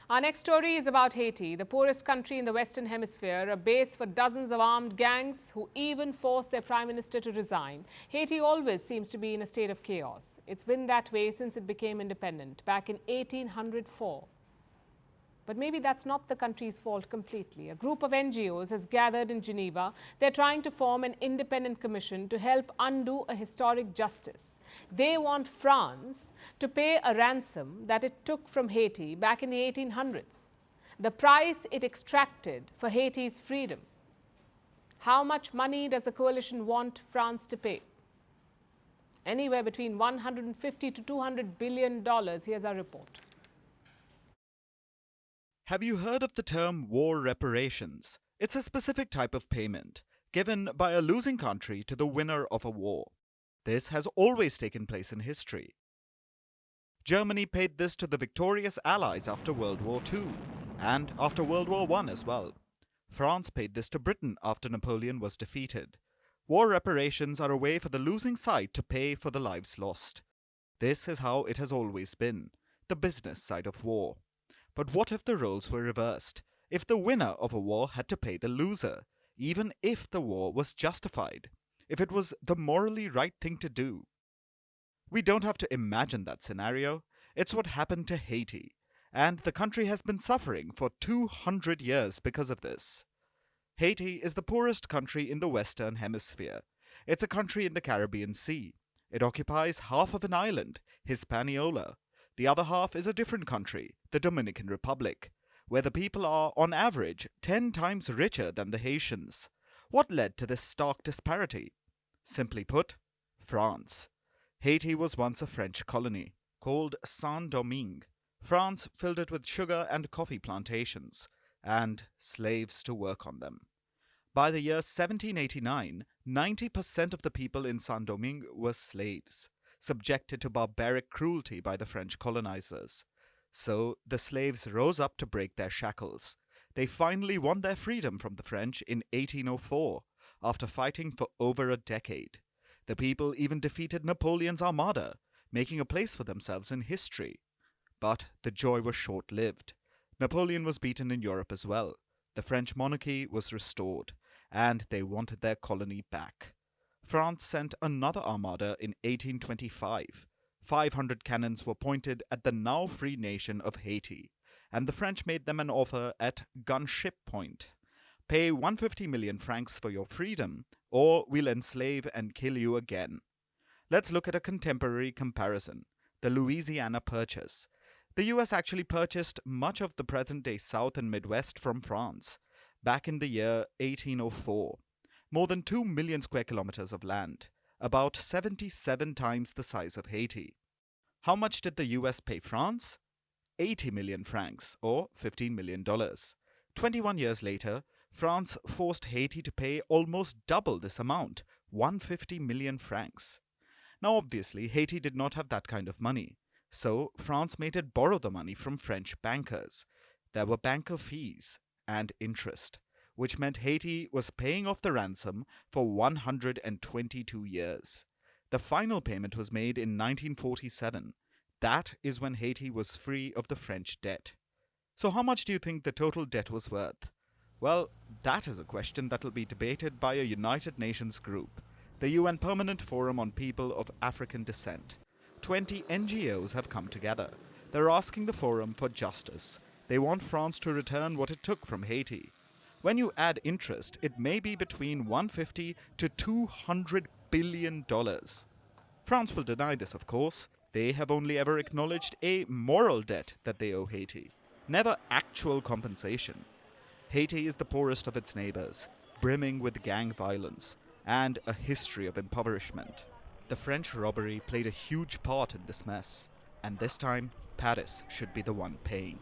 Our next story is about Haiti, the poorest country in the Western Hemisphere, a base for dozens of armed gangs who even forced their prime minister to resign. Haiti always seems to be in a state of chaos. It's been that way since it became independent, back in 1804. But maybe that's not the country's fault completely. A group of NGOs has gathered in Geneva. They're trying to form an independent commission to help undo a historic justice. They want France to pay a ransom that it took from Haiti back in the 1800s, the price it extracted for Haiti's freedom. How much money does the coalition want France to pay? Anywhere between $150 to $200 billion. Here's our report. Have you heard of the term war reparations? It's a specific type of payment given by a losing country to the winner of a war. This has always taken place in history. Germany paid this to the victorious Allies after World War II and after World War I as well. France paid this to Britain after Napoleon was defeated. War reparations are a way for the losing side to pay for the lives lost. This is how it has always been, the business side of war. But what if the roles were reversed? If the winner of a war had to pay the loser, even if the war was justified, if it was the morally right thing to do? We don't have to imagine that scenario. It's what happened to Haiti, and the country has been suffering for 200 years because of this. Haiti is the poorest country in the Western Hemisphere. It's a country in the Caribbean Sea. It occupies half of an island, Hispaniola. The other half is a different country, the Dominican Republic, where the people are, on average, 10 times richer than the Haitians. What led to this stark disparity? Simply put, France. Haiti was once a French colony, called Saint-Domingue. France filled it with sugar and coffee plantations, and slaves to work on them. By the year 1789, 90% of the people in Saint-Domingue were slaves, subjected to barbaric cruelty by the French colonizers. So the slaves rose up to break their shackles. They finally won their freedom from the French in 1804, after fighting for over a decade. The people even defeated Napoleon's armada, making a place for themselves in history. But the joy was short-lived. Napoleon was beaten in Europe as well. The French monarchy was restored, and they wanted their colony back. France sent another armada in 1825. 500 cannons were pointed at the now free nation of Haiti, and the French made them an offer at gunship point. Pay 150 million francs for your freedom, or we'll enslave and kill you again. Let's look at a contemporary comparison, the Louisiana Purchase. The US actually purchased much of the present-day South and Midwest from France back in the year 1804. More than 2 million square kilometers of land, about 77 times the size of Haiti. How much did the US pay France? 80 million francs, or $15 million. 21 years later, France forced Haiti to pay almost double this amount, 150 million francs. Now obviously, Haiti did not have that kind of money, so France made it borrow the money from French bankers. There were banker fees and interest, which meant Haiti was paying off the ransom for 122 years. The final payment was made in 1947. That is when Haiti was free of the French debt. So how much do you think the total debt was worth? Well, that is a question that will be debated by a United Nations group, the UN Permanent Forum on People of African Descent. 20 NGOs have come together. They're asking the forum for justice. They want France to return what it took from Haiti. When you add interest, it may be between $150 to $200 billion. France will deny this, of course. They have only ever acknowledged a moral debt that they owe Haiti, never actual compensation. Haiti is the poorest of its neighbors, brimming with gang violence and a history of impoverishment. The French robbery played a huge part in this mess, and this time, Paris should be the one paying.